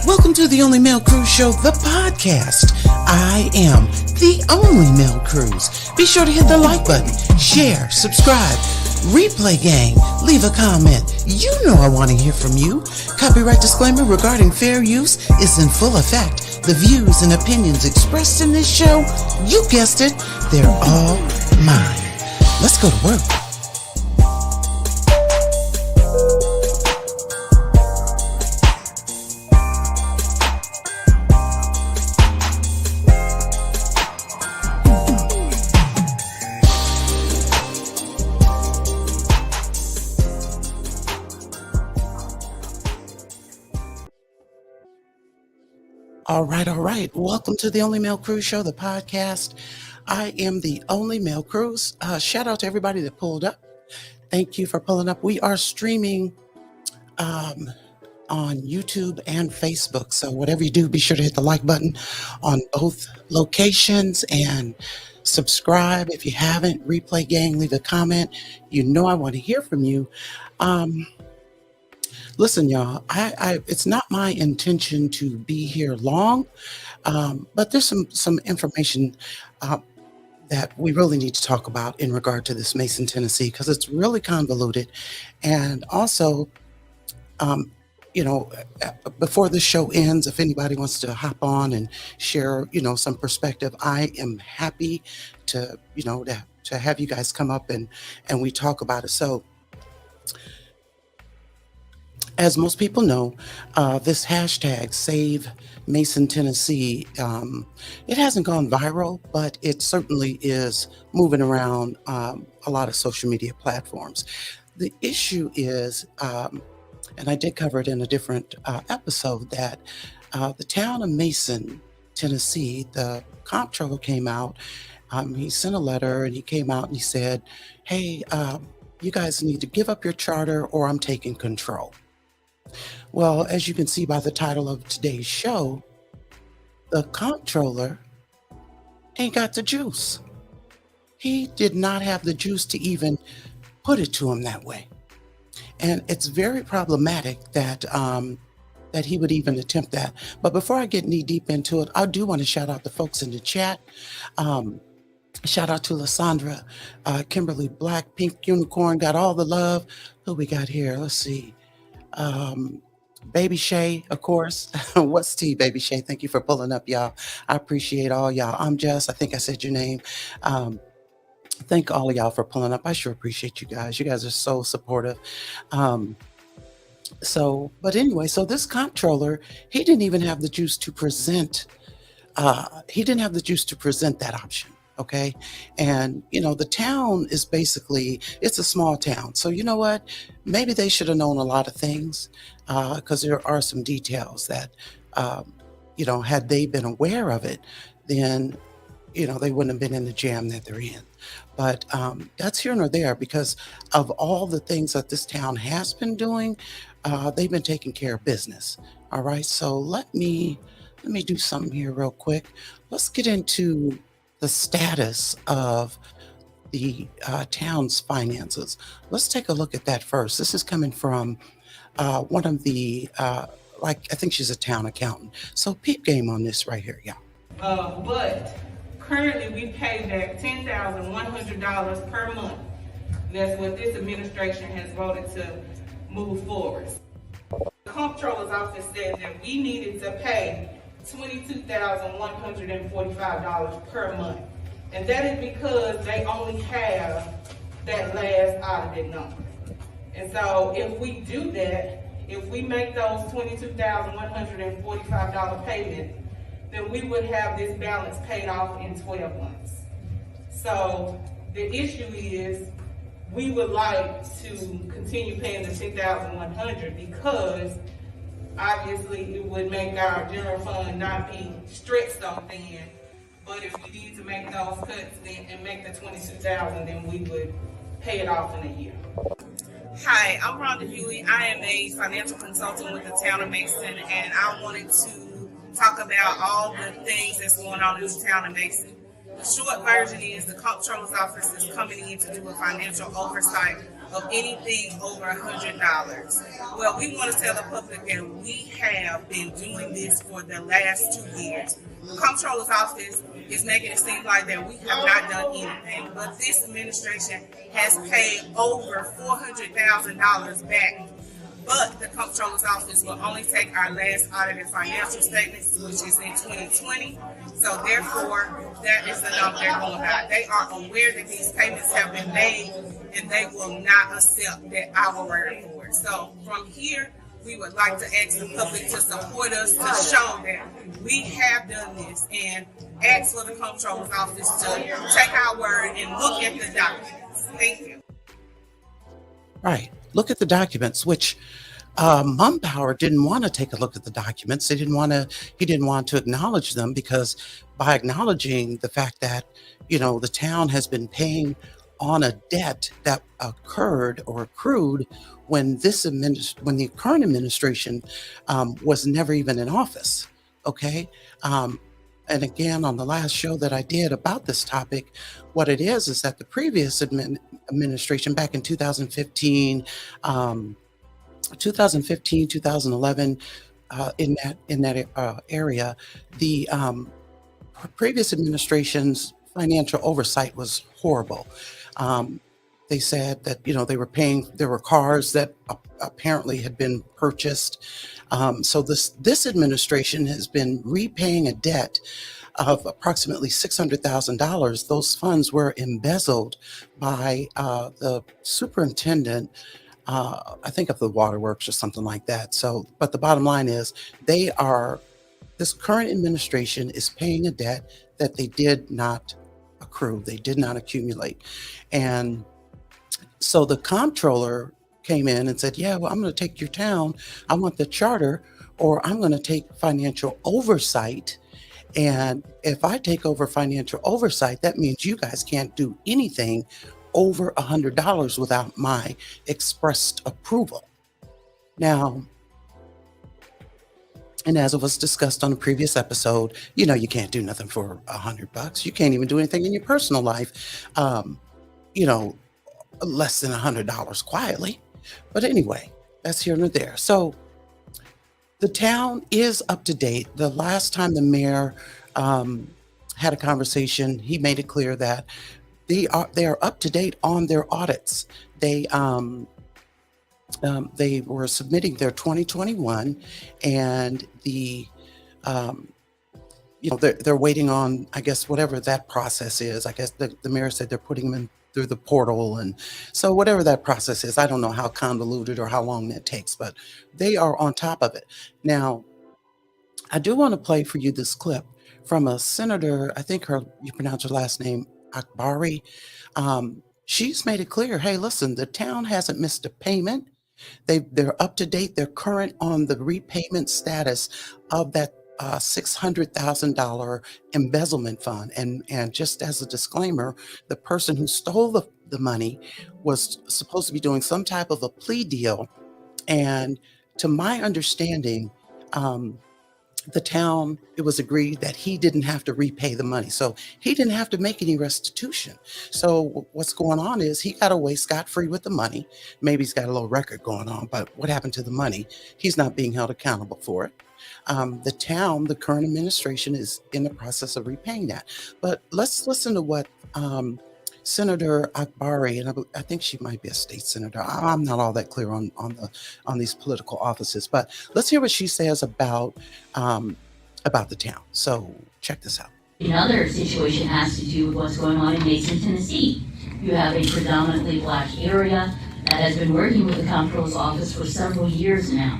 Welcome to the Only Male Cruise Show, the podcast. I am the only male cruise. Be sure to hit the like button, share, subscribe, replay gang, leave a comment. You know I want to hear from you. Copyright disclaimer regarding fair use is in full effect. The views and opinions expressed in this show, you guessed it, they're all mine. Let's go to work. All right. Welcome to the Only Male Cruise Show, the podcast. I am the only male cruise. Shout out to everybody that pulled up. Thank you for pulling up. We are streaming on YouTube and Facebook. So whatever you do, be sure to hit the like button on both locations and subscribe. If you haven't, replay gang, leave a comment. You know I want to hear from you. Listen, y'all, it's not my intention to be here long, but there's some information that we really need to talk about in regard to this Mason, Tennessee, because it's really convoluted. And also, before this show ends, if anybody wants to hop on and share, some perspective, I am happy to have you guys come up and we talk about it. So, as most people know, this hashtag Save Mason, Tennessee, it hasn't gone viral, but it certainly is moving around a lot of social media platforms. The issue is, and I did cover it in a different episode, that the town of Mason, Tennessee, the Comptroller came out. He sent a letter and he came out and he said, hey, you guys need to give up your charter or I'm taking control. Well, as you can see by the title of today's show, the Comptroller ain't got the juice. He did not have the juice to even put it to him that way. And it's very problematic that that he would even attempt that. But before I get knee deep into it, I do want to shout out the folks in the chat. Shout out to Lysandra, Kimberly Black, Pink Unicorn, got all the love. Who we got here? Let's see. Baby Shay, of course. What's T, Baby Shay? Thank you for pulling up, y'all. I appreciate all y'all. I'm Jess. I think I said your name. Thank all of y'all for pulling up. I sure appreciate you guys. You guys are so supportive. But anyway, so this Comptroller, he didn't even have the juice to present. He didn't have the juice to present that option. Okay. And, the town is basically, it's a small town. So you know what? Maybe they should have known a lot of things because there are some details that, had they been aware of it, then, they wouldn't have been in the jam that they're in. But that's here nor there because of all the things that this town has been doing, they've been taking care of business. All right. So let me do something here real quick. Let's get into the status of the town's finances. Let's take a look at that first. This is coming from one of the, I think she's a town accountant. So peep game on this right here, y'all. But currently we pay back $10,100 per month. That's what this administration has voted to move forward. The Comptroller's office said that we needed to pay $22,145 per month. And that is because they only have that last audited number. And so if we do that, if we make those $22,145 payments, then we would have this balance paid off in 12 months. So the issue is we would like to continue paying the $10,100 because obviously, it would make our general fund not be stretched so thin. But if we need to make those cuts and make the $22,000, then we would pay it off in a year. Hi, I'm Rhonda Huey. I am a financial consultant with the town of Mason, and I wanted to talk about all the things that's going on in the town of Mason. The short version is the Comptroller's office is coming in to do a financial oversight of anything over $100. Well, we want to tell the public that we have been doing this for the last 2 years. The Comptroller's office is making it seem like that we have not done anything, but this administration has paid over $400,000 back. But the Comptroller's office will only take our last audited financial statements, which is in 2020. So therefore, that is the number they're going by. They are aware that these payments have been made, and they will not accept that our word for it. So from here, we would like to ask the public to support us, to show that we have done this, and ask for the Comptroller's office to take our word and look at the documents. Thank you. Right. Look at the documents, which Mumpower didn't want to take a look at the documents. He didn't want to acknowledge them, because by acknowledging the fact that, the town has been paying on a debt that occurred or accrued when when the current administration was never even in office. Okay. And again, on the last show that I did about this topic, what it is that the previous administration back in 2015, 2011, in that area, the previous administration's financial oversight was horrible. They said that there were cars that apparently had been purchased. So this administration has been repaying a debt of approximately $600,000. Those funds were embezzled by the superintendent, I think of the waterworks or something like that. So, but the bottom line is, this current administration is paying a debt that they did not accrue, they did not accumulate. And so the comptroller came in and said, yeah, well, I'm going to take your town. I want the charter, or I'm going to take financial oversight. And if I take over financial oversight, that means you guys can't do anything over $100 without my expressed approval. Now, and as it was discussed on a previous episode, you can't do nothing for $100. You can't even do anything in your personal life, less than $100 quietly. But anyway, that's here and there. So the town is up to date. The last time the mayor had a conversation, he made it clear that they are up to date on their audits. They were submitting their 2021, and they're waiting on, I guess, whatever that process is. I guess the mayor said they're putting them in through the portal, and so whatever that process is, I don't know how convoluted or how long that takes, but they are on top of it. Now, I do want to play for you this clip from a senator. I think you pronounce her last name Akbari. She's made it clear, hey, listen, the town hasn't missed a payment. They're up to date. They're current on the repayment status of that $600,000 embezzlement fund. And just as a disclaimer, the person who stole the money was supposed to be doing some type of a plea deal. And to my understanding, the town, it was agreed that he didn't have to repay the money. So he didn't have to make any restitution. So what's going on is he got away scot-free with the money. Maybe he's got a little record going on, but what happened to the money? He's not being held accountable for it. The town, the current administration, is in the process of repaying that. But let's listen to what Senator Akbari, and I think she might be a state senator. I'm not all that clear on these political offices, but let's hear what she says about the town. So check this out. Another situation has to do with what's going on in Mason, Tennessee. You have a predominantly black area that has been working with the Comptroller's office for several years now.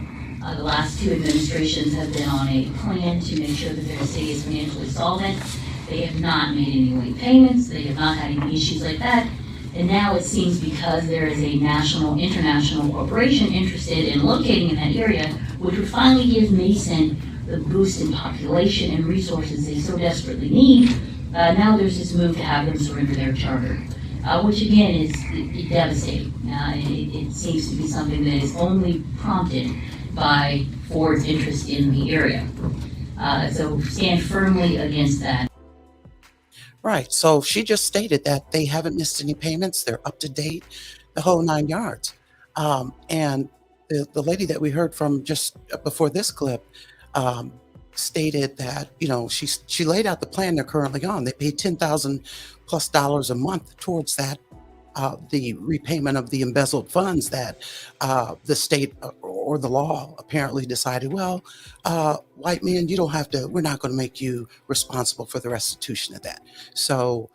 The last two administrations have been on a plan to make sure that their city is financially solvent. They have not made any late payments. They have not had any issues like that. And now it seems because there is a international corporation interested in locating in that area, which would finally give Mason the boost in population and resources they so desperately need, now there's this move to have them surrender their charter, which again is devastating. It seems to be something that is only prompted by Ford's interest in the area. So stand firmly against that. Right. So she just stated that they haven't missed any payments. They're up to date. the whole 9 yards. And the lady that we heard from just before this clip um, stated that, she laid out the plan they're currently on. They pay $10,000+ a month towards that, the repayment of the embezzled funds that the state or the law apparently decided, well, white men, you don't have to, we're not going to make you responsible for the restitution of that. So,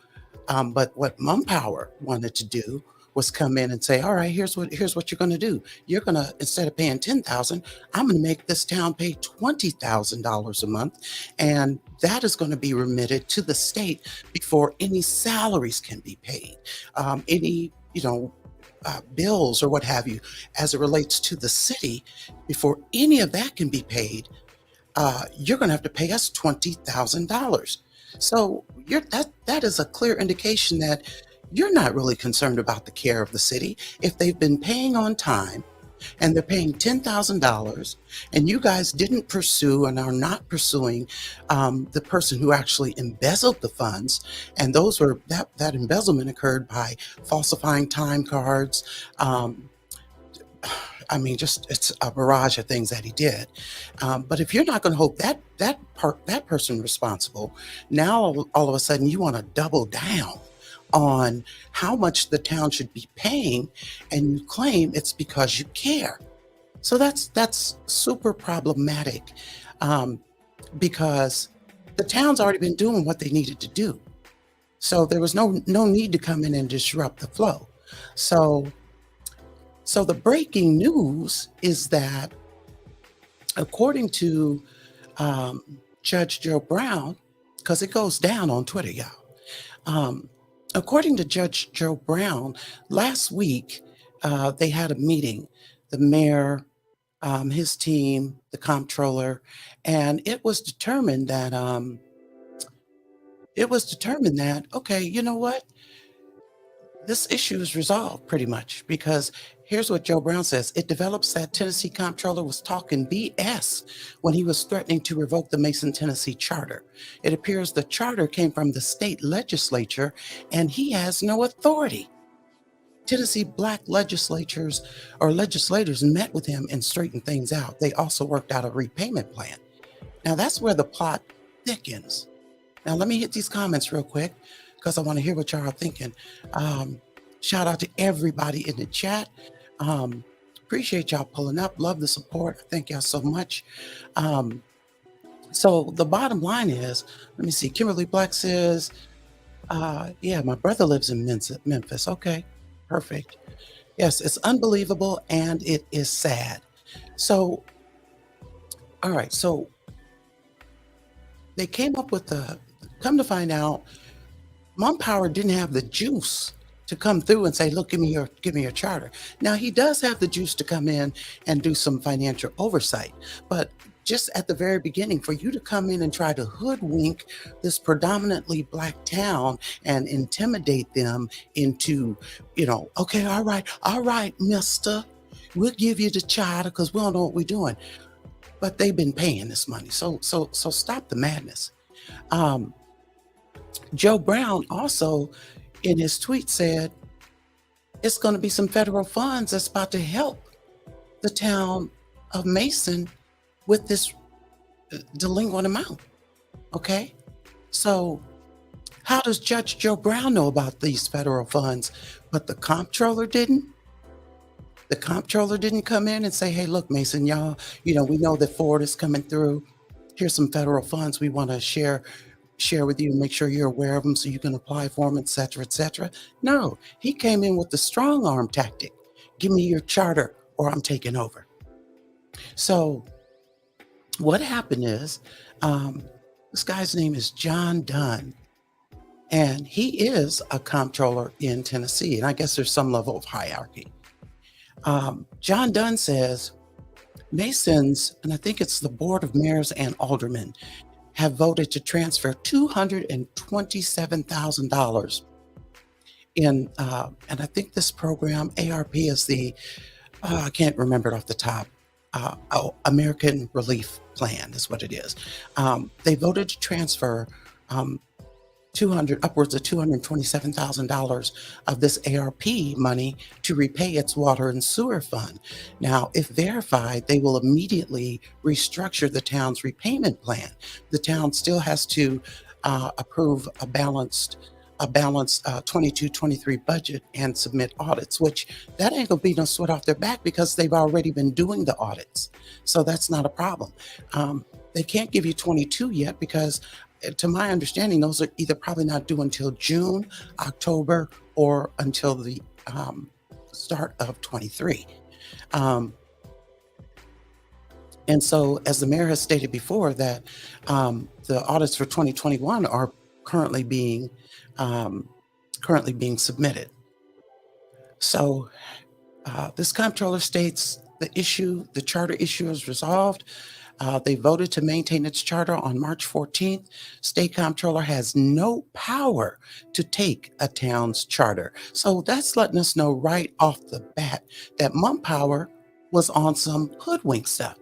but what Mumpower wanted to do was come in and say, all right, here's what you're going to do. You're going to, instead of paying 10,000, I'm going to make this town pay $20,000 a month, and that is going to be remitted to the state before any salaries can be paid, any bills or what have you, as it relates to the city. Before any of that can be paid, you're going to have to pay us $20,000. So that is a clear indication that you're not really concerned about the care of the city. If they've been paying on time and they're paying $10,000, and you guys didn't pursue and are not pursuing the person who actually embezzled the funds, and that embezzlement occurred by falsifying time cards. I mean, just it's a barrage of things that he did. But if you're not going to hold that person responsible, now all of a sudden you want to double down on how much the town should be paying, and you claim it's because you care. So that's super problematic, because the town's already been doing what they needed to do. So there was no need to come in and disrupt the flow. So the breaking news is that, according to Judge Joe Brown, because it goes down on Twitter, y'all. According to Judge Joe Brown, last week they had a meeting, the mayor, his team, the comptroller, and it was determined that okay, you know what? This issue is resolved pretty much, because here's what Joe Brown says. It develops that Tennessee comptroller was talking BS when he was threatening to revoke the Mason, Tennessee charter. It appears the charter came from the state legislature and he has no authority. Tennessee black legislators met with him and straightened things out. They also worked out a repayment plan. Now that's where the plot thickens. Now let me hit these comments real quick, because I want to hear what y'all are thinking. Shout out to everybody in the chat. Appreciate y'all pulling up. Love the support. Thank y'all so much. So the bottom line is, let me see. Kimberly Black says, yeah, my brother lives in Memphis. Okay, perfect. Yes, it's unbelievable and it is sad. So, all right. So they came up with come to find out, Mumpower didn't have the juice to come through and say, look, give me your charter. Now he does have the juice to come in and do some financial oversight, but just at the very beginning, for you to come in and try to hoodwink this predominantly black town and intimidate them into, okay, all right, mister, we'll give you the charter because we don't know what we're doing. But they've been paying this money. So stop the madness. Joe Brown also, in his tweet, said it's going to be some federal funds that's about to help the town of Mason with this delinquent amount. Okay? So how does Judge Joe Brown know about these federal funds, but the comptroller didn't? The comptroller didn't come in and say, hey, look, Mason, y'all, we know that Ford is coming through. Here's some federal funds we want to share with you and make sure you're aware of them so you can apply for them, et cetera, et cetera. No, he came in with the strong arm tactic. Give me your charter or I'm taking over. So what happened is, this guy's name is John Dunn, and he is a comptroller in Tennessee. And I guess there's some level of hierarchy. John Dunn says Masons, and I think it's the Board of Mayors and Aldermen, have voted to transfer $227,000 in, and I think this program, ARP, is the, I can't remember it off the top, American Relief Plan is what it is. They voted to transfer upwards of $227,000 of this ARP money to repay its water and sewer fund. Now, if verified, they will immediately restructure the town's repayment plan. The town still has to approve a balanced 22-23 budget and submit audits, which that ain't gonna be no sweat off their back because they've already been doing the audits. So that's not a problem. They can't give you 22 yet because to my understanding, those are either probably not due until June, October, or until the start of 23. And so, as the mayor has stated before, that the audits for 2021 are currently being submitted. So, this comptroller states the charter issue is resolved. They voted to maintain its charter on March 14th. State comptroller has no power to take a town's charter. So that's letting us know right off the bat that Mumpower was on some hoodwink stuff.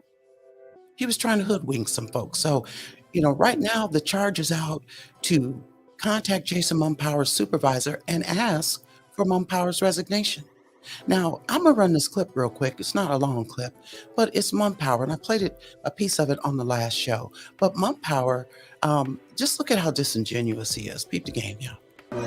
He was trying to hoodwink some folks. So, right now the charge is out to contact Jason Mumpower's supervisor and ask for Mumpower's resignation. Now, I'm gonna run this clip real quick. It's not a long clip, but it's Mumpower, and I played a piece of it on the last show. But Mumpower, just look at how disingenuous he is. Peep the game, yeah.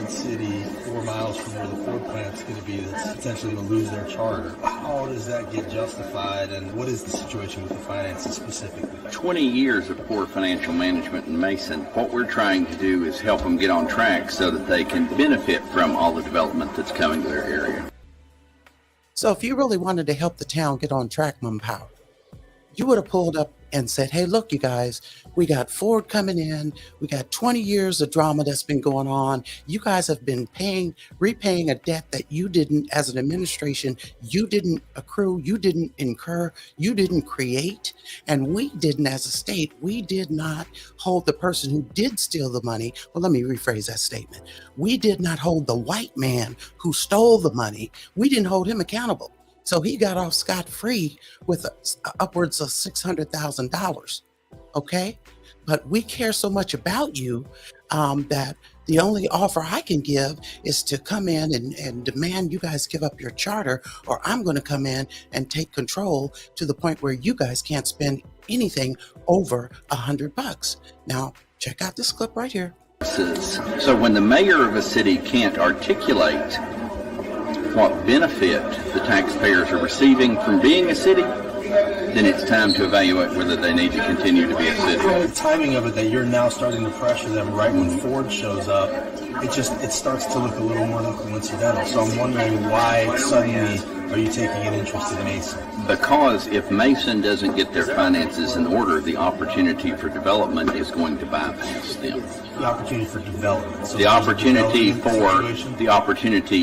City, 4 miles from where the Ford plant's going to be, that's potentially going to lose their charter. How does that get justified, and what is the situation with the finances specifically? 20 years of poor financial management in Mason. What we're trying to do is help them get on track so that they can benefit from all the development that's coming to their area. So if you really wanted to help the town get on track, Mumpower, you would have pulled up and said, hey, look, you guys, we got Ford coming in. We got 20 years of drama that's been going on. You guys have been repaying a debt that you didn't, as an administration, you didn't accrue, you didn't incur, you didn't create. And we didn't, as a state, we did not hold the person who did steal the money. Well, let me rephrase that statement. We did not hold the white man who stole the money. We didn't hold him accountable. So he got off scot-free with upwards of $600,000. Okay, but we care so much about you that the only offer I can give is to come in and demand you guys give up your charter, or I'm going to come in and take control to the point where you guys can't spend anything over $100. Now, check out this clip right here. So when the mayor of a city can't articulate what benefit the taxpayers are receiving from being a city, then it's time to evaluate whether they need to continue to be a city. The timing of it, that you're now starting to pressure them right when Ford shows up, it starts to look a little more than coincidental. So I'm wondering, why suddenly are you taking an interest in Mason? Because if Mason doesn't get their finances in order, the opportunity for development is going to bypass them. The opportunity for development. So the opportunity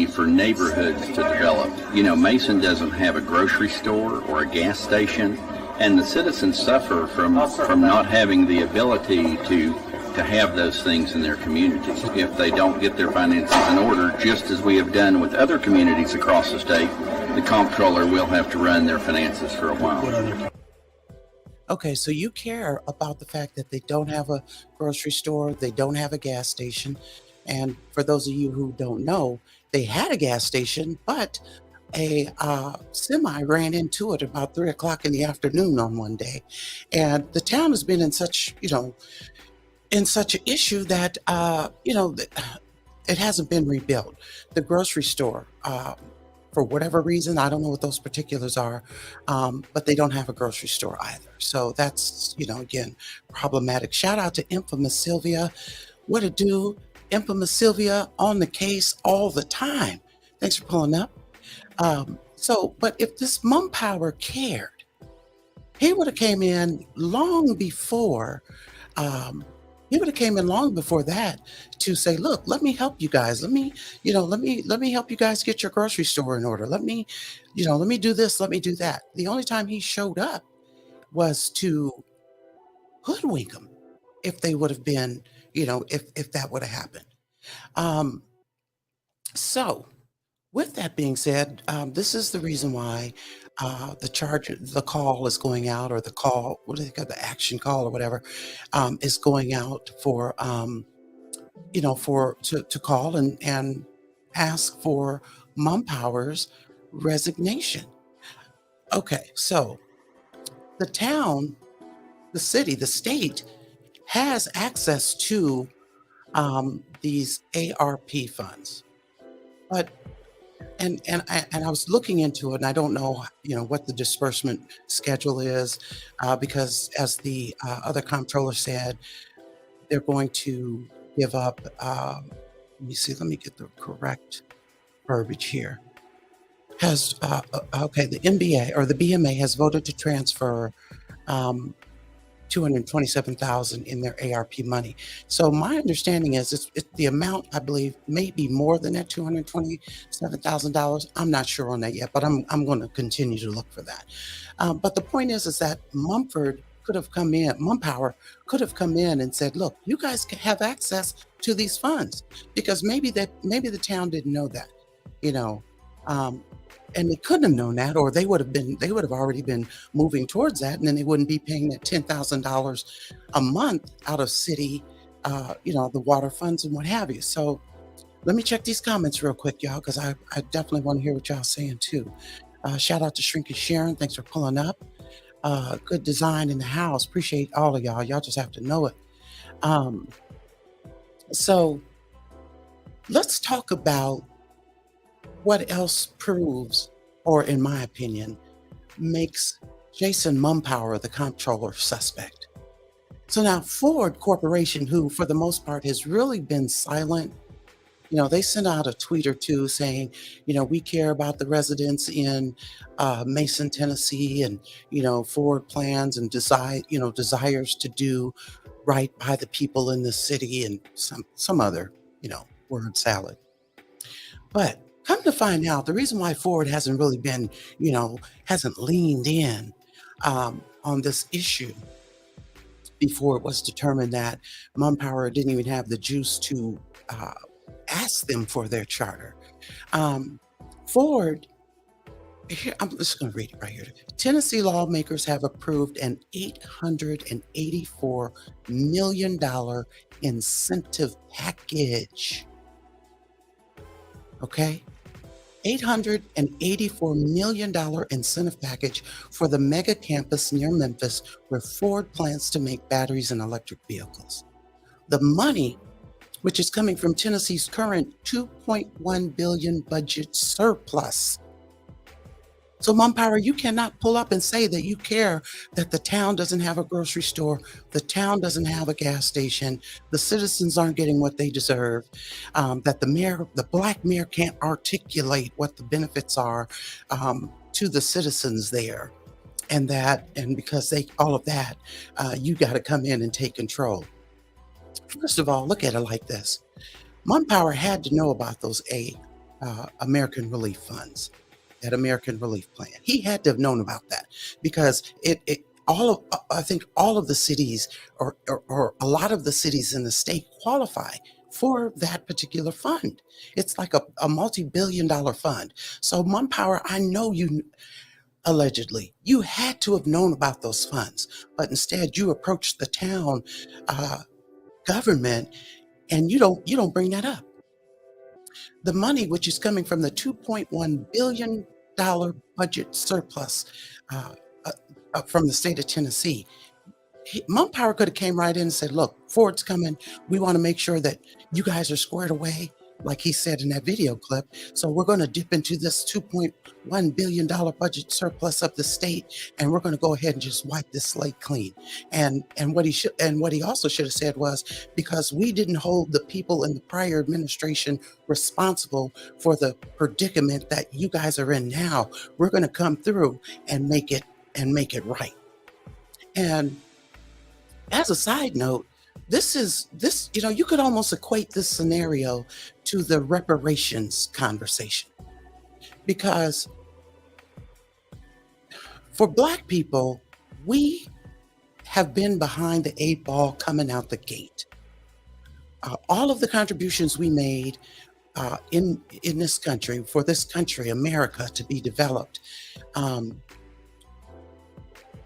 for neighborhoods to develop. Mason doesn't have a grocery store or a gas station, and the citizens suffer from not having the ability to have those things in their communities. If they don't get their finances in order, just as we have done with other communities across the state, the comptroller will have to run their finances for a while. Okay, so you care about the fact that they don't have a grocery store, they don't have a gas station. And for those of you who don't know, they had a gas station, but a semi ran into it about 3 o'clock in the afternoon on one day. And the town has been in such an issue that, it hasn't been rebuilt. The grocery store, for whatever reason, I don't know what those particulars are, but they don't have a grocery store either. So that's, again, problematic. Shout out to Infamous Sylvia. What it do? Infamous Sylvia on the case all the time. Thanks for pulling up. But if this Mumpower cared, he would have came in long before that to say, look, let me help you guys. Let me help you guys get your grocery store in order. Let me do this, let me do that. The only time he showed up was to hoodwink them if they would have been, if that would have happened. So with that being said, this is the reason why the call is going out, or the action call or whatever, is going out for to call and ask for Mumpower's resignation. Okay, so the town, the city, the state has access to these ARP funds, but and I was looking into it, and I don't know, what the disbursement schedule is, because as the other comptroller said, they're going to give up. Let me see. Let me get the correct verbiage here. Okay, the NBA or the BMA has voted to transfer um, 227,000 in their ARP money. So my understanding is the amount, I believe, may be more than that $227,000. I'm not sure on that yet, but I'm going to continue to look for that. But the point is that Mumpower could have come in and said, "Look, you guys can have access to these funds," because maybe the town didn't know that, you know. Um, and they couldn't have known that, or they would have already been moving towards that, and then they wouldn't be paying that $10,000 a month out of city, the water funds and what have you. So let me check these comments real quick, y'all, because I definitely want to hear what y'all saying too. Shout out to Shrinky Sharon, thanks for pulling up. Good design in the house, appreciate all of y'all. Y'all just have to know it. Um, so let's talk about what else proves, or in my opinion, makes Jason Mumpower, the comptroller, suspect. So now Ford Corporation, who for the most part has really been silent, they sent out a tweet or two saying, we care about the residents in Mason, Tennessee, and Ford plans and desires to do right by the people in the city, and some other word salad. But come to find out, the reason why Ford hasn't really been, hasn't leaned in on this issue before it was determined that Mumpower didn't even have the juice to ask them for their charter. Ford, here, I'm just going to read it right here. Tennessee lawmakers have approved an $884 million incentive package. Okay? $884 million incentive package for the mega campus near Memphis, where Ford plans to make batteries and electric vehicles. The money, which is coming from Tennessee's current $2.1 billion budget surplus. So Mumpower, you cannot pull up and say that you care that the town doesn't have a grocery store, the town doesn't have a gas station, the citizens aren't getting what they deserve, that the black mayor can't articulate what the benefits are to the citizens there, and because all of that, you got to come in and take control. First of all, look at it like this: Mumpower had to know about those American Relief Funds. That American Relief Plan. He had to have known about that, because I think all of the cities or a lot of the cities in the state qualify for that particular fund. It's like a multi-billion-dollar fund. So Mumpower, I know allegedly you had to have known about those funds, but instead you approached the town government and you don't bring that up. The money, which is coming from the $2.1 billion budget surplus from the state of Tennessee, Mumpower could have came right in and said, "Look, Ford's coming. We want to make sure that you guys are squared away," like he said in that video clip. "So we're going to dip into this $2.1 billion budget surplus of the state, and we're going to go ahead and just wipe this slate clean." And what he also should have said was, "Because we didn't hold the people in the prior administration responsible for the predicament that you guys are in now, we're going to come through and make it right." And as a side note, you could almost equate this scenario to the reparations conversation, because for Black people, we have been behind the 8 ball coming out the gate. All of the contributions we made in this country, for this country, America, to be developed,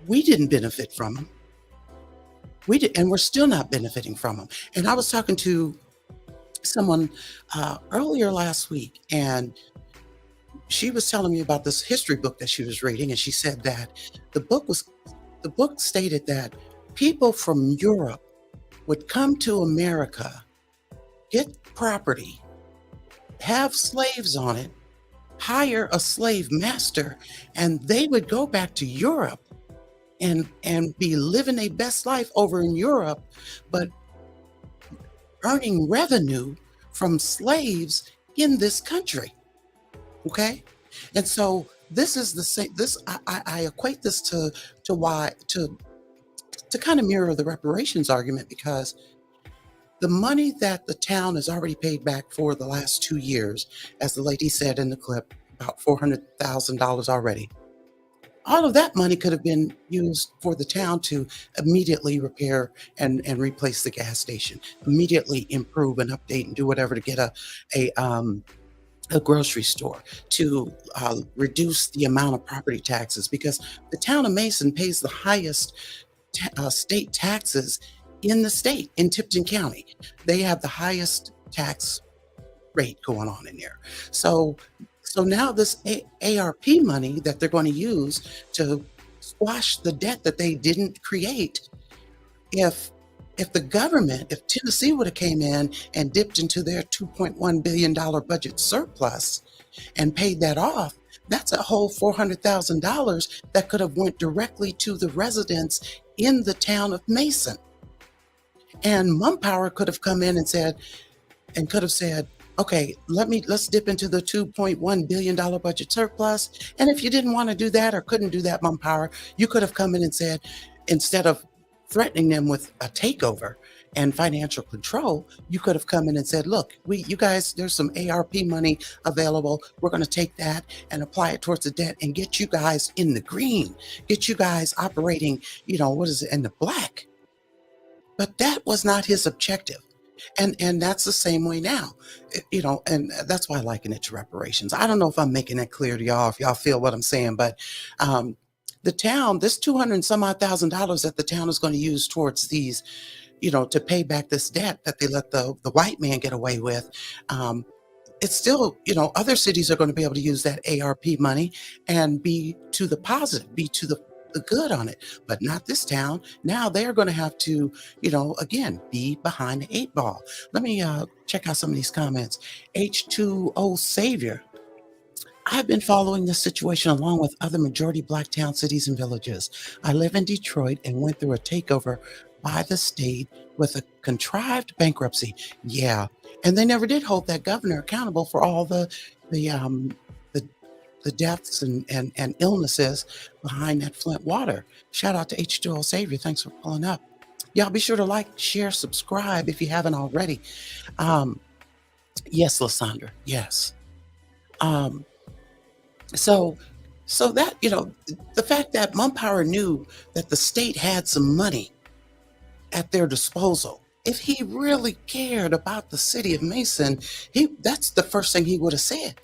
we didn't benefit from them. We did, and we're still not benefiting from them. And I was talking to someone earlier last week, and she was telling me about this history book that she was reading, and she said that the book was the book stated that people from Europe would come to America, get property, have slaves on it, hire a slave master, and they would go back to Europe and be living their best life over in Europe, but earning revenue from slaves in this country. Okay, and so this is the same. This I equate this to why to kind of mirror the reparations argument, because the money that the town has already paid back for the last 2 years, as the lady said in the clip, about $400,000 already. All of that money could have been used for the town to immediately repair and replace the gas station, immediately improve and update and do whatever to get a grocery store, to reduce the amount of property taxes, because the town of Mason pays the highest state taxes in the state, in Tipton County. They have the highest tax rate going on in there. So now this ARP money that they're going to use to squash the debt that they didn't create, if the government, if Tennessee would have came in and dipped into their $2.1 billion budget surplus and paid that off, that's a whole $400,000 that could have went directly to the residents in the town of Mason. And Mumpower could have come in and could have said, okay, let's dip into the $2.1 billion budget surplus. And if you didn't want to do that or couldn't do that, Mumpower, you could have come in and said, instead of threatening them with a takeover and financial control, you could have come in and said, look, you guys, there's some ARP money available. We're going to take that and apply it towards the debt and get you guys in the green, get you guys operating, in the black. But that was not his objective. And that's the same way now, and that's why I liken it to reparations. I don't know if I'm making that clear to y'all, if y'all feel what I'm saying, but the town, this 200 and some odd $1,000 that the town is going to use towards these, to pay back this debt that they let the white man get away with. It's still, other cities are going to be able to use that ARP money and be to the positive, be to the good on it, but not this town. Now they're going to have to, again, be behind the 8 ball. Let me check out some of these comments. H2O Savior. I've been following this situation along with other majority Black town cities and villages. I live in Detroit and went through a takeover by the state with a contrived bankruptcy. Yeah, and they never did hold that governor accountable for all the deaths and illnesses behind that Flint water. Shout out to H2O Savior. Thanks for pulling up. Y'all be sure to like, share, subscribe if you haven't already. Yes, Lysandra. Yes. So that, the fact that Mumpower knew that the state had some money at their disposal, if he really cared about the city of Mason, that's the first thing he would have said.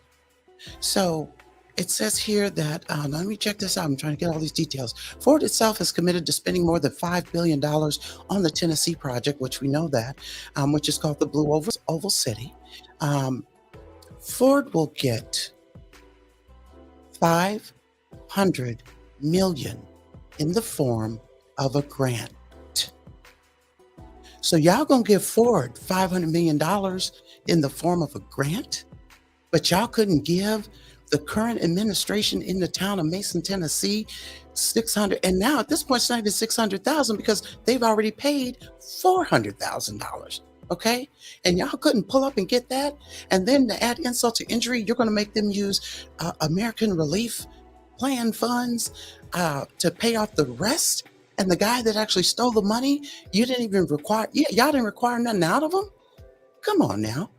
So it says here that, let me check this out. I'm trying to get all these details. Ford itself is committed to spending more than $5 billion on the Tennessee project, which we know that, which is called the Blue Oval City. Ford will get $500 million in the form of a grant. So y'all gonna give Ford $500 million in the form of a grant, but y'all couldn't give the current administration in the town of Mason, Tennessee, 600, and now at this point it's not even 600,000 because they've already paid $400,000. Okay, and y'all couldn't pull up and get that, and then to add insult to injury, you're going to make them use American Relief Plan funds to pay off the rest. And the guy that actually stole the money, you didn't even require. Y'all didn't require nothing out of him. Come on now.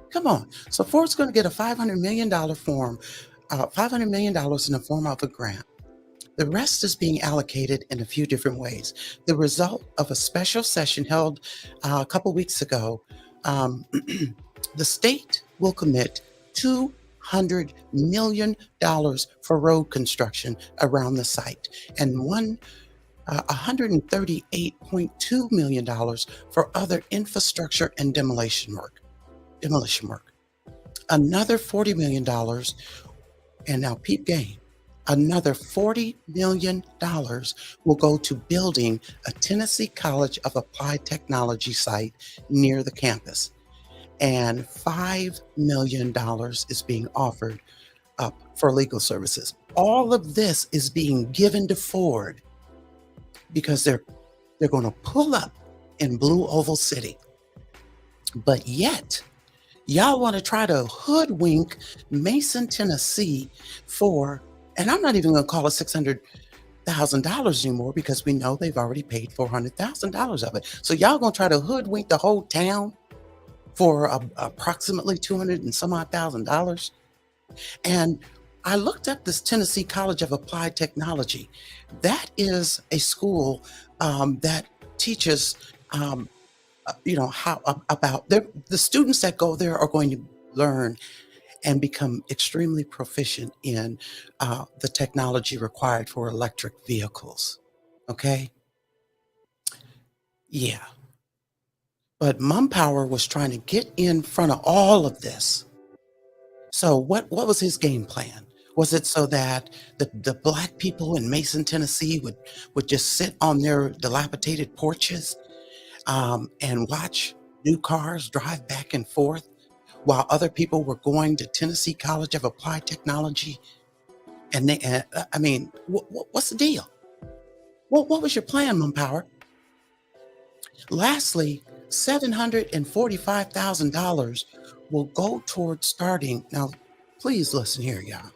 Come on. So Ford's going to get a $500 million form, $500 million in the form of a grant. The rest is being allocated in a few different ways. The result of a special session held a couple weeks ago, the state will commit $200 million for road construction around the site and $138.2 million for other infrastructure and demolition work. demolition work. Another $40 million, and now peep game. Another $40 million will go to building a Tennessee College of Applied Technology site near the campus, and $5 million is being offered up for legal services. All of this is being given to Ford because they're going to pull up in Blue Oval City. But yet, y'all want to try to hoodwink Mason, Tennessee for, and I'm not even going to call it $600,000 anymore because we know they've already paid $400,000 of it. So y'all going to try to hoodwink the whole town for approximately 200 and some odd $1,000. And I looked up this Tennessee College of Applied Technology. That is a school that teaches, how about the students that go there are going to learn and become extremely proficient in the technology required for electric vehicles. Okay, yeah. But Mumpower was trying to get in front of all of this. So what was his game plan? Was it so that the black people in Mason, Tennessee would just sit on their dilapidated porches and watch new cars drive back and forth while other people were going to Tennessee College of Applied Technology? And I mean, what's the deal? What was your plan, Mumpower? Lastly, $745,000 will go towards starting. Now, please listen here, y'all.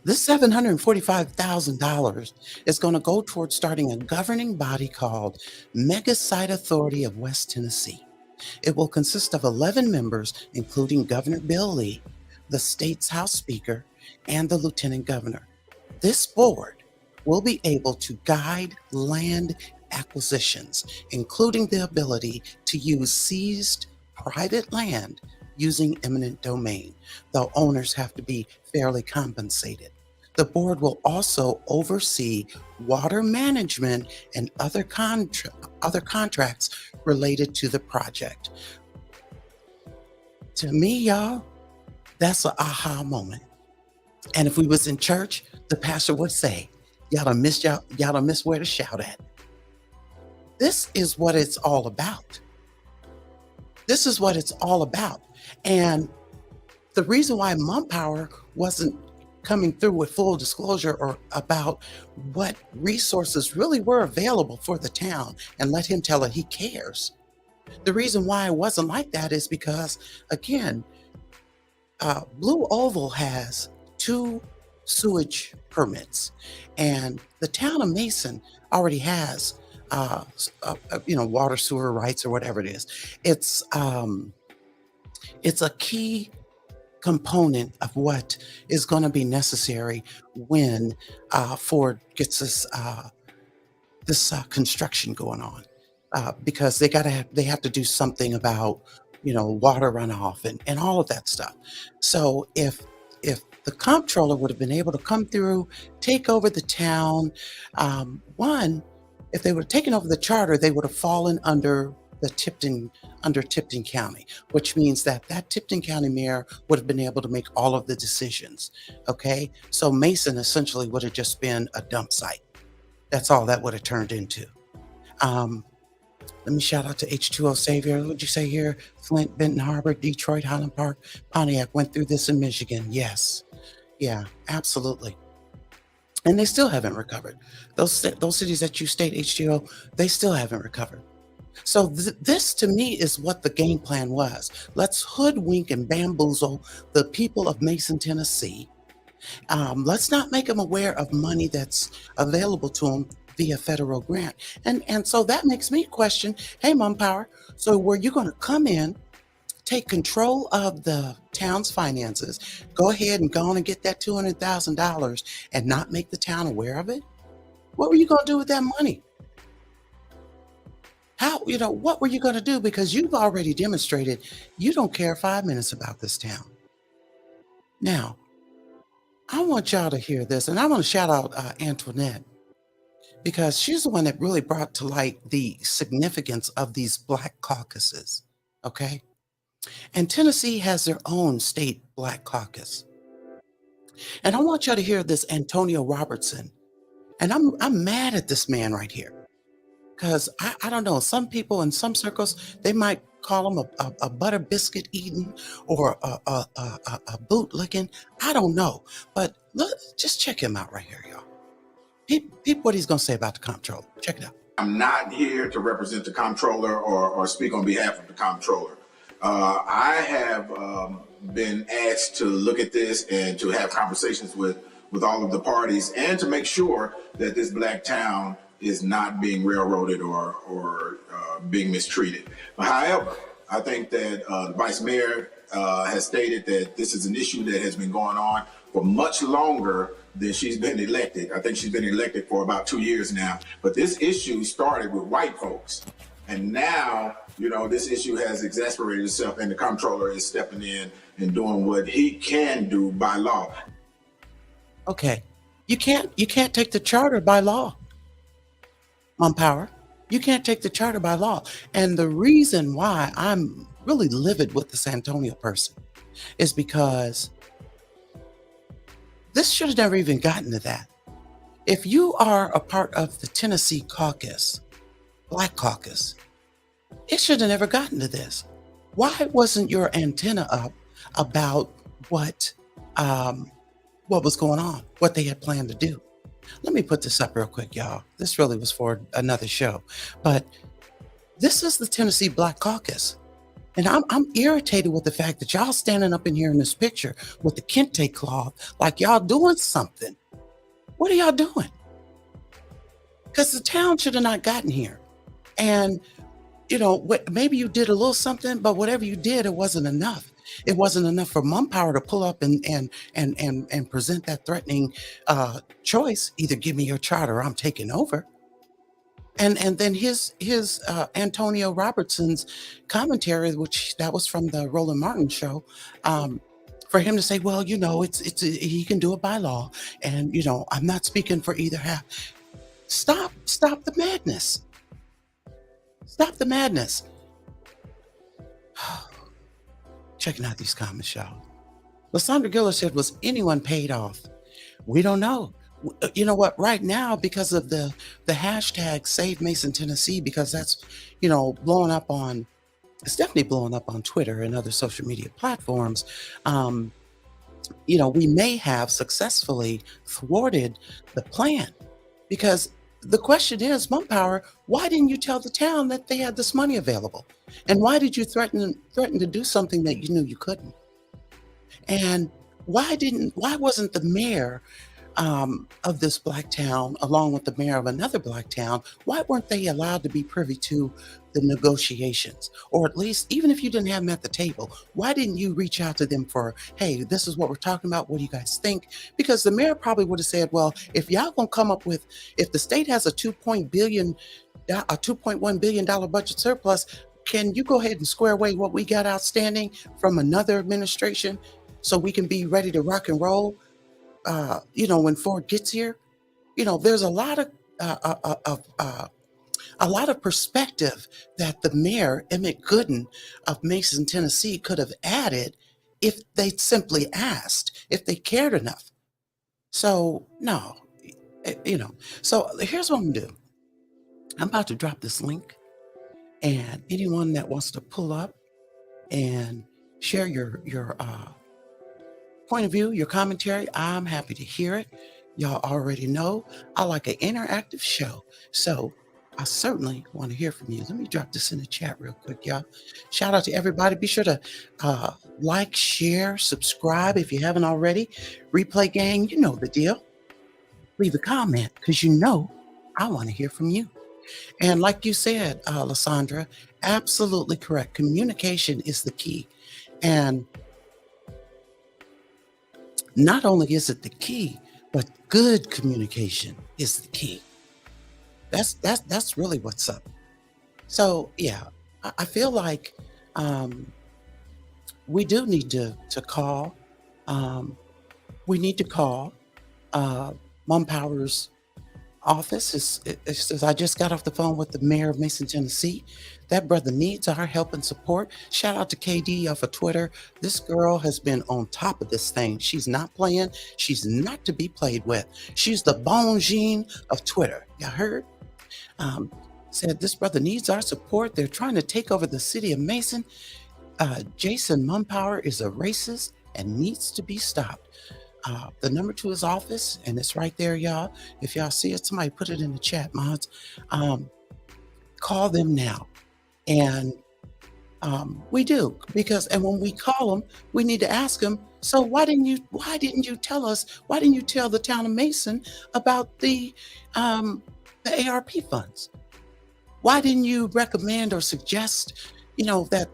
This $745,000 is going to go towards starting a governing body called Mega Site Authority of West Tennessee. It will consist of 11 members, including Governor Bill Lee, the state's House Speaker, and the Lieutenant Governor. This board will be able to guide land acquisitions, including the ability to use seized private land using eminent domain, though owners have to be fairly compensated. The board will also oversee water management and other contracts related to the project. To me, y'all, that's an aha moment. And if we was in church, the pastor would say, y'all done missed where to shout at. This is what it's all about. This is what it's all about. And the reason why Mumpower wasn't coming through with full disclosure or about what resources really were available for the town and let him tell her he cares. The reason why it wasn't like that is because, again, Blue Oval has 2 sewage permits, and the town of Mason already has, water sewer rights or whatever it is. It's a key component of what is going to be necessary when Ford gets this construction going on, because they have to do something about water runoff and all of that stuff. So if the comptroller would have been able to come through, take over the town, if they would have taken over the charter, they would have fallen under Tipton County, which means that Tipton County mayor would have been able to make all of the decisions. Okay, so Mason essentially would have just been a dump site. That's all that would have turned into. Let me shout out to H2O Savior. What would you say here? Flint, Benton Harbor, Detroit, Highland Park, Pontiac went through this in Michigan. Yes, yeah, absolutely. And they still haven't recovered. Those cities that you state, H2O, they still haven't recovered. So this to me is what the game plan was. Let's hoodwink and bamboozle the people of Mason, Tennessee. Let's not make them aware of money that's available to them via federal grant. And so that makes me question, hey, Mumpower, so were you going to come in, take control of the town's finances, go ahead and go on and get that $200,000 and not make the town aware of it? What were you going to do with that money? What were you going to do? Because you've already demonstrated you don't care 5 minutes about this town. Now, I want y'all to hear this, and I want to shout out Antoinette, because she's the one that really brought to light the significance of these black caucuses. Okay. And Tennessee has their own state Black caucus. And I want y'all to hear this Antonio Robertson. And I'm mad at this man right here. Because I don't know, some people in some circles, they might call him a butter biscuit eating or a boot licking. I don't know. But look, just check him out right here, y'all. Peep what he's going to say about the comptroller. Check it out. I'm not here to represent the comptroller or speak on behalf of the comptroller. I have been asked to look at this and to have conversations with all of the parties and to make sure that this black town is not being railroaded or being mistreated. However, I think that the vice mayor has stated that this is an issue that has been going on for much longer than she's been elected. I think she's been elected for about 2 years now. But this issue started with white folks. And now, you know, this issue has exasperated itself and the comptroller is stepping in and doing what he can do by law. Okay. You can't take the charter by law. Mumpower. You can't take the charter by law. And the reason why I'm really livid with this Antonio person is because this should have never even gotten to that. If you are a part of the Tennessee caucus, Black caucus, it should have never gotten to this. Why wasn't your antenna up about what was going on, what they had planned to do? Let me put this up real quick, y'all. This really was for another show, but this is the Tennessee Black Caucus. And I'm irritated with the fact that y'all standing up in here in this picture with the kente cloth like y'all doing something. What are y'all doing? Because the town should have not gotten here. And, you know, maybe you did a little something, but whatever you did, it wasn't enough. It wasn't enough for Mumpower to pull up and present that threatening choice. Either give me your charter or I'm taking over. And then his Antonio Robertson's commentary, which that was from the Roland Martin show, for him to say, well, you know, he can do it by law, and you know, I'm not speaking for either half. Stop the madness. Stop the madness. Checking out these comments, y'all. Lysandra Giller said, was anyone paid off? We don't know. You know what? Right now, because of the hashtag Save Mason Tennessee, because that's, you know, it's definitely blowing up on Twitter and other social media platforms. You know, we may have successfully thwarted the plan, because the question is, Mumpower, why didn't you tell the town that they had this money available? And why did you threaten to do something that you knew you couldn't? And why wasn't the mayor of this black town, along with the mayor of another black town, why weren't they allowed to be privy to the negotiations? Or at least, even if you didn't have them at the table, why didn't you reach out to them for, hey, this is what we're talking about, what do you guys think? Because the mayor probably would have said, well, if y'all gonna come up with, if the state has a $2.1 billion budget surplus, can you go ahead and square away what we got outstanding from another administration so we can be ready to rock and roll? You know, when Ford gets here, you know, there's a lot of perspective that the mayor, Emmett Gooden of Mason, Tennessee, could have added if they simply asked, if they cared enough. So no, you know. So here's what I'm gonna do. I'm about to drop this link, and anyone that wants to pull up and share your point of view, your commentary, I'm happy to hear it. Y'all already know I like an interactive show, so I certainly want to hear from you. Let me drop this in the chat real quick, y'all. Shout out to everybody. Be sure to like, share, subscribe if you haven't already. Replay gang, you know the deal. Leave a comment, because you know I want to hear from you. And like you said, Lysandra, absolutely correct. Communication is the key. And not only is it the key, but good communication is the key. That's really what's up. So yeah, I feel like we do need to call. We need to call Mumpower's office it says, I just got off the phone with the mayor of Mason, Tennessee. That brother needs our help and support. Shout out to KD off of Twitter. This girl has been on top of this thing. She's not playing. She's not to be played with. She's the Bon Jean of Twitter. You heard? Said this brother needs our support. They're trying to take over the city of Mason. Jason Mumpower is a racist and needs to be stopped. The number to his office, and it's right there, y'all. If y'all see it, somebody put it in the chat, mods. Call them now. And we do, because, and when we call them, we need to ask them, so why didn't you tell us, why didn't you tell the town of Mason about the ARP funds? Why didn't you recommend or suggest, that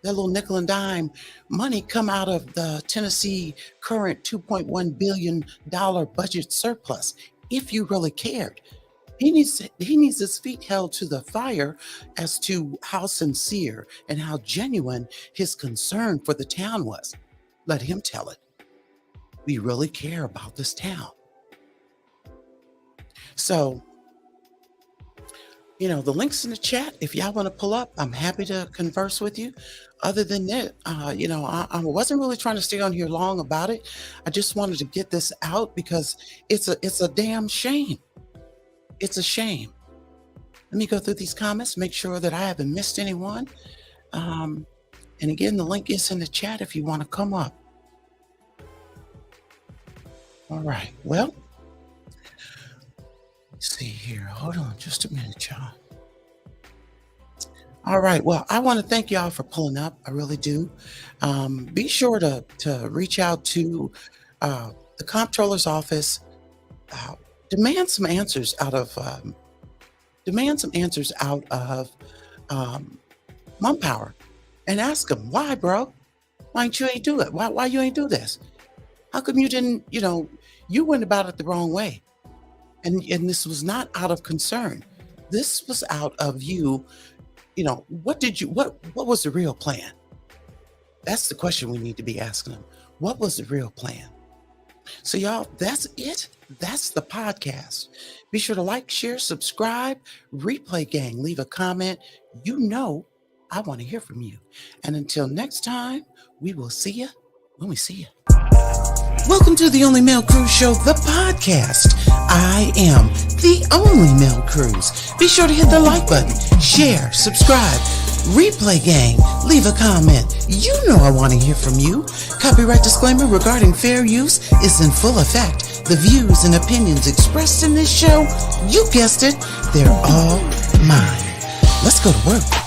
that little nickel and dime money come out of the Tennessee current $2.1 billion budget surplus? If you really cared, he needs his feet held to the fire as to how sincere and how genuine his concern for the town was. Let him tell it. We really care about this town. So, the link's in the chat. If y'all want to pull up, I'm happy to converse with you. Other than that, I wasn't really trying to stay on here long about it. I just wanted to get this out because it's a damn shame. It's a shame. Let me go through these comments, make sure that I haven't missed anyone. And again, the link is in the chat if you want to come up. All right. Well, let's see here. Hold on just a minute, y'all. All right. Well, I want to thank y'all for pulling up. I really do. Be sure to reach out to the Comptroller's office. Demand some answers out of Mumpower, and ask them, why, bro? Why ain't do it? Why you ain't do this? How come you didn't? You went about it the wrong way. And this was not out of concern. This was out of you. What was the real plan? That's the question we need to be asking them. What was the real plan? So y'all, that's it. That's the podcast. Be sure to like, share, subscribe, Replay Gang, leave a comment. I want to hear from you. And until next time, we will see you when we see you. Welcome to the Only Male Cruise Show, the podcast. I am the only male cruise. Be sure to hit the like button, share, subscribe, Replay Gang, leave a comment. I want to hear from you. Copyright disclaimer regarding fair use is in full effect. The views and opinions expressed in this show, you guessed it, they're all mine. Let's go to work.